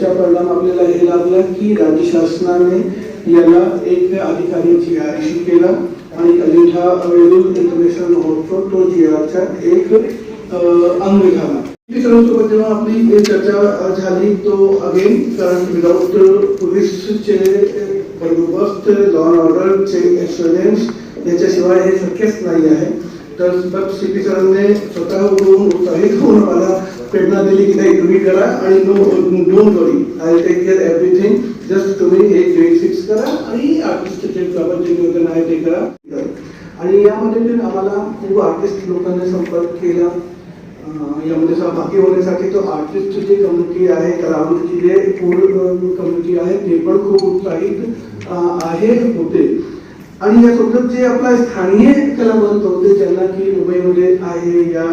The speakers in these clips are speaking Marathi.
त्याचा परिणाम आपल्याला हे लागला की राज्य शासनाने याला एक अधिकाऱ्याची इश्यू केला आणि अजिंठा वेरूळ इंटरनॅशनल महोत्सव तो GRचा एक अंग झाला. सर्वांसोबत जेव्हा आपली चर्चा झाली तो अगेन कारण विदाउट पोलीसचे बंदोबस्त लॉ अँड ऑर्डरचे एक्सलन्स याच्याशिवाय हे शक्यच नाही आहे. तर CP सरांनी स्वतःहून उत्साहित होऊन मला प्रेरणा दिली की नाही तुम्ही करा आणि don't worry I will take care everything, just तुम्ही एक डेट फिक्स करा आणि आर्टिस्टचे बाबत जे नियोजन आहे ते करा. आणि यामध्ये आम्हाला खूप आर्टिस्ट लोकांनी संपर्क केला. यामध्ये सहभागी होण्यासाठी तो आर्टिस्ट जी कम्युनिटी आहे कलावंतची जे पूर्ण कम्युनिटी आहे ते पण खूप उत्साहित आहे होते. आणि यासोबत जे आपला स्थानिय कलावंत होते ज्यांना की मुंबईमध्ये आहे या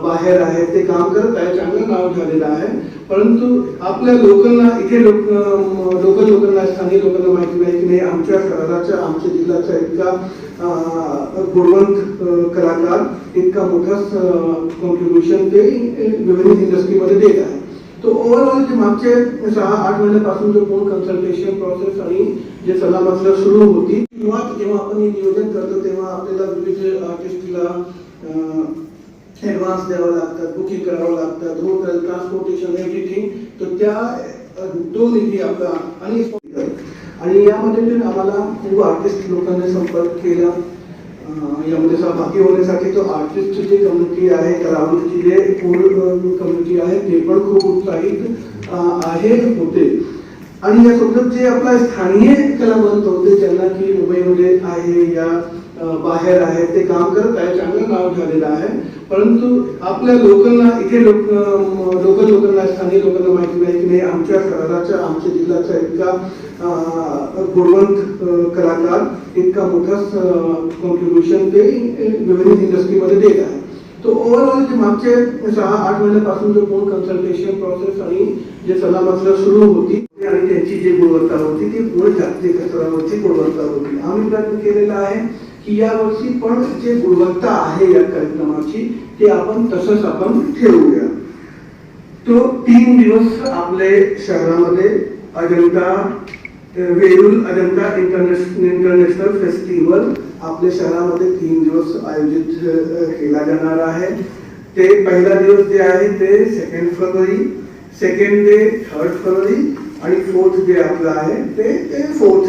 बाहेर आहे ते काम करत आहे, चांगलं नाव झालेलं आहे. परंतु आपल्या लोकांना इथे लोकल लोकांना स्थानिक लोकांना माहिती नाही की नाही आमच्या शहराचा आमच्या जिल्ह्याचा इतका गुणवंत कलाकार इतका मोठा कॉन्ट्रीब्युशन ते विविध इंडस्ट्रीमध्ये देत आहे. तो ओव्हरऑल जे मागचे 6-8 महिन्यापासून जो पूर्ण कन्सल्टेशन प्रोसेस आणि जे सल्लामसलत सुरू होती सुरुवात जेव्हा आपण हे नियोजन करतो तेव्हा आपल्याला विविध आर्टिस्टला ॲडव्हान्स द्यावं लागतात, बुकिंग करावं लागतात, होटल ट्रान्सपोर्टेशन एव्हरीथिंग. तर त्या तो निधी आपला आणि यामध्ये आम्हाला खूप आर्टिस्ट लोकांनी संपर्क केला. यामध्ये सहभागी होण्यासाठी तो आर्टिस्ट जी कम्युनिटी आहे कलावंतची जे पूर्ण कम्युनिटी आहे ते पण खूप उत्साहित आहे होते. आणि यासोबत जे आपला स्थानिय कलावंत होते ज्यांना की मुंबईमध्ये आहे या बाहेर आहे ते काम करत आहे, चांगलं नाव झालेलं आहे. परंतु आपल्या लोकांना इथे लोकल लोकांना स्थानिक लोकांना माहिती नाही की नाही आमच्या शहराचा आमच्या जिल्ह्याचा इतका गुणवंत कलाकार इतका मोठा कॉन्ट्रीब्युशन ते विविध इंडस्ट्रीमध्ये देत आहे. तो ओव्हरऑल जे मागचे 6-8 महिन्यापासून जो पूर्ण कन्सल्टेशन प्रोसेस आणि जे सल्लामसलत सुरू होती आणि त्यांची जी गुणवत्ता होती ती पूर्ण जागतिक स्तरावरची गुणवत्ता होती. आम्ही प्रयत्न केलेला आहे की यावर्षी पण जे गुणवत्ता आहे या कार्यक्रमाची ते आपण तसंच आपण ठेवूया. तो 3 दिवस आपले शहरामध्ये अजंठा वेरूळ अजंठा इंटरनॅशनल फेस्टिवल आपल्या शहरामध्ये 3 दिवस आयोजित केला जाणार आहे. ते पहिला दिवस जे आहे ते 2 फरवरी, सेकंड डे 3 फरवरी आणि 4th जे आपलं आहे ते 4th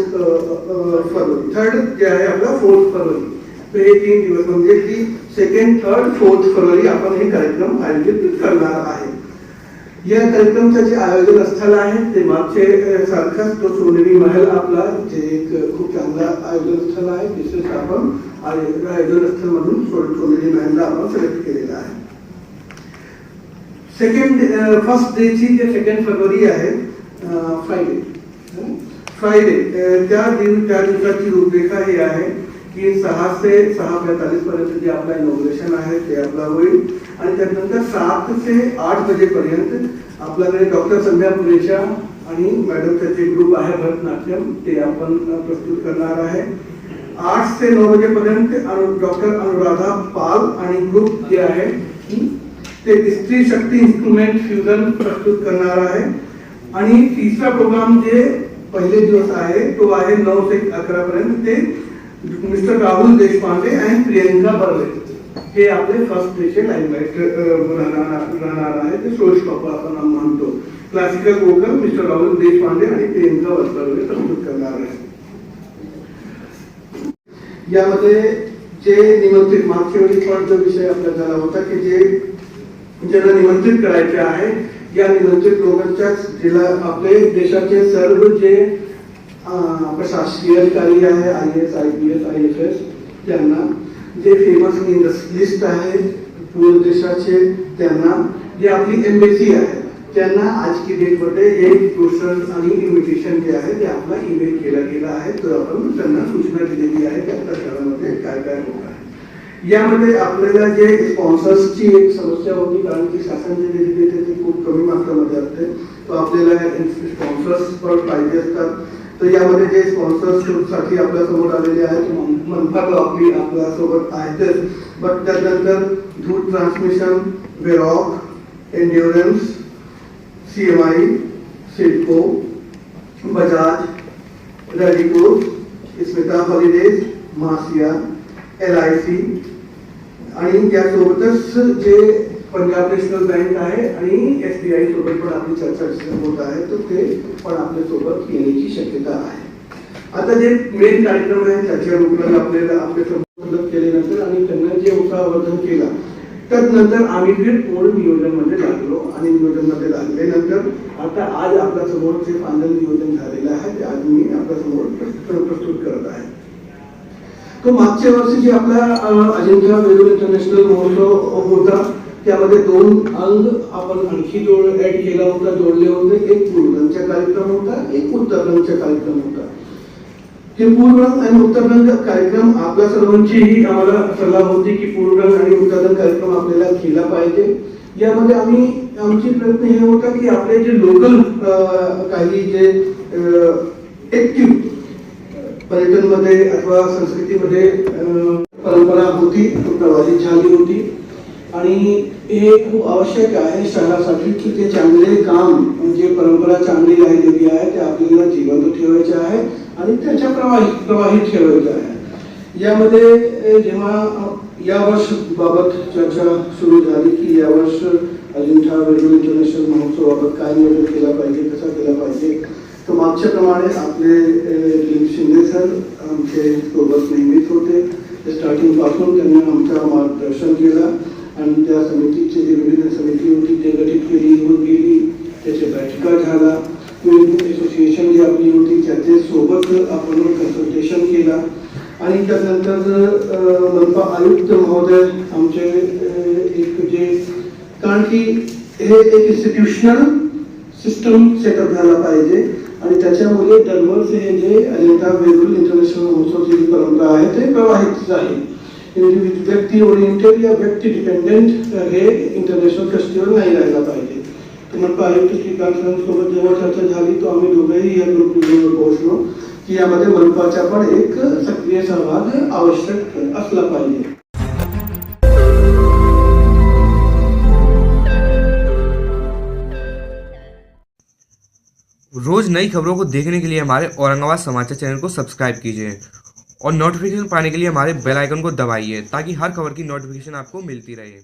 फरवरी, 3rd जे आहे आपला 4th फरवरी. तर हे 3 दिवस म्हणजे की 2nd, 3rd, 4th फरवरी आपण हे कार्यक्रम आयोजित करणार आहे. या कार्यक्रमाचं जे आयोजन स्थळ आहे ते मागचे सारखाच तो सोनेरी महल आपला जे एक खूप चांगला आयोजन स्थळ आहे तसेच आपण आयोजन स्थळ म्हणून सोनेरी महलला आपण सिलेक्ट केलेला आहे. फर्स्ट डे ची जे 2nd फरवरी आहे फ्रायडे त्या दिवसाची रूपरेखा ही आहे की 6 ते 6:45 पर्यंत जे आपला इनॉग्रेशन आहे ते आपला होईल आणि त्यानंतर 7 ते 8 वाजेपर्यंत आपल्याकडे डॉक्टर संध्या पुरेशा आणि मॅडमचा जे ग्रुप आहे भरतनाट्यम ते आपण प्रस्तुत करणार आहे. 8 ते 9 वाजेपर्यंत डॉक्टर अनुराधा पाल आणि ग्रुप जे आहे ते स्त्री शक्ती इन्स्ट्रुमेंट फ्युजन प्रस्तुत करणार आहे. आणि तिसरा प्रोग्राम जे पहिले दिवस आहे तो आहे 9 ते 11 पर्यंत ते मिस्टर राहुल देशपांडे आणि प्रियंका बर्वे हे आपले फर्स्ट डेचे लाईमलाईट राहणार आहे. ते शो स्टॉपर आपण म्हणतो. Classical vocal mister Rahul Deshpande आणि प्रियंका बर्वे प्रस्तुत करणार आहे. यामध्ये जे निमंत्रित मागच्या वेळी पण जो विषय आपला झाला होता की जे ज्यांना निमंत्रित करायचे आहे या निमंत्रित लोकांच्या जिल्हा आपले देशाचे सर्व जे प्रशासकीय अधिकारी आहे IAS, IPS, IFS त्यांना जे फेमस इंडस्ट्रियलिस्ट आहे पूर्ण देशाचे त्यांना जे आपली एम्बेसी आहे त्यांना आज की डेट मध्ये एक ब्रोशर आणि इन्व्हिटेशन जे आहे ते आपला ईमेल केला गेला आहे. तर आपण त्यांना सूचना दिलेली आहे की आपल्या शहरामध्ये काय काय होत आहे. यामध्ये आपल्याला जे स्पॉन्सर्सची एक समस्या होती कारण की शासन जे निधी देते ते खूप कमी मात्रामध्ये असते. तो आपल्याला स्पॉन्सर्स पण पाहिजे असतात. तर यामध्ये जे स्पॉन्सर्स साठी आपल्या समोर आलेले आहेत मनपा आपली आपल्या सोबत आहेतच. बट त्यानंतर Dhoot transmission, Varroc, Endurance, CMI, CIDCO, Bajaj, Radico, Smita Holidays, Masia, LIC आणि त्यासोबतच जे पंजाब नॅशनल बँक आहे आणि SBI सोबत पण आपली चर्चा होत आहे, तर ते पण आपल्या सोबत येण्याची शक्यता आहे. आता जे मेन कार्यक्रम आहे त्याच्या रूपाने आपल्याला आपल्यासोबत मदत केल्यानंतर आणि त्यांना जे उत्साहवर्धन केला, त्यानंतर आम्ही पूर्ण नियोजनमध्ये लागलो आणि नियोजनमध्ये लागल्यानंतर आता आज आपल्या समोर जे फायनल नियोजन झालेलं आहे ते आज मी आपल्या समोर प्रस्तुत करत आहे. तो मागच्या वर्षी जे आपला अजिंठा वेरूळ इंटरनॅशनल महोत्सव होता त्यामध्ये 2 अंग आपण आणखी ऍड केला होता, जोडले होते. एक पूर्वरंगचा कार्यक्रम होता, एक उत्तररंगचा कार्यक्रम होता. हे पूर्वरंग आणि उत्तररंग कार्यक्रम आपल्या सर्वांचीही आम्हाला सल्ला होती की पूर्वरंग आणि उत्तररंग कार्यक्रम आपल्याला केला पाहिजे. यामध्ये आमची प्रयत्न हे होता की आपले जे लोकल काही जे ऍक्टिव्ह पर्यटनमध्ये अथवा संस्कृतीमध्ये परंपरा होती तो प्रभावित झाली होती आणि हे खूप आवश्यक आहे शहरासाठी की ते चांगले काम म्हणजे परंपरा चांगली राहिलेली आहे ते आपल्याला जिवंत ठेवायचे आहे आणि त्याच्या प्रवाहित ठेवायचे आहे. यामध्ये जेव्हा या वर्ष बाबत चर्चा सुरू झाली की या वर्ष अजिंठा वेरूळ इंटरनॅशनल महोत्सवाबाबत काय नियोजन केला पाहिजे, कसा केला पाहिजे, तर मागच्या प्रमाणे आपले दिलीप शिंदे सर आमचे सोबत नेहमीच होते. स्टार्टिंग पासून त्यांनी आमचं मार्गदर्शन केलं आणि त्या समितीची जी विविध समिती होती ते गठीत केली गेली, त्याच्या बैठका झाला, असोसिएशन जी आपली होती त्याचे सोबत आपण कन्सल्टेशन केला आणि त्यानंतर मनपा आयुक्त महोदय आमचे एक जे कारण की हे एक इन्स्टिट्यूशनल सिस्टम सेटअप झाला पाहिजे आणि त्याच्यामुळे दरवर्षी हे जे अजिंठा वेरूळ इंटरनॅशनल महोत्सवची जी परंपरा आहे ते प्रवाहित आहे. व्यक्ती ओरिएंटेड या व्यक्ती डिपेंडेंट हे इंटरनॅशनल फेस्टिवल नाही राहायला पाहिजे. मनपा आयुक्त श्रीकांत सरांसोबत जेव्हा चर्चा झाली तो आम्ही दोघेही या ग्रुपवर पोहोचलो की यामध्ये मनपाचा पण एक सक्रिय सहभाग आवश्यक असला पाहिजे. रोज नई खबरों को देखने के लिए हमारे औरंगाबाद समाचार चैनल को सब्सक्राइब कीजिए और नोटिफिकेशन पाने के लिए हमारे बेल आइकन को दबाइए ताकि हर खबर की नोटिफिकेशन आपको मिलती रहे.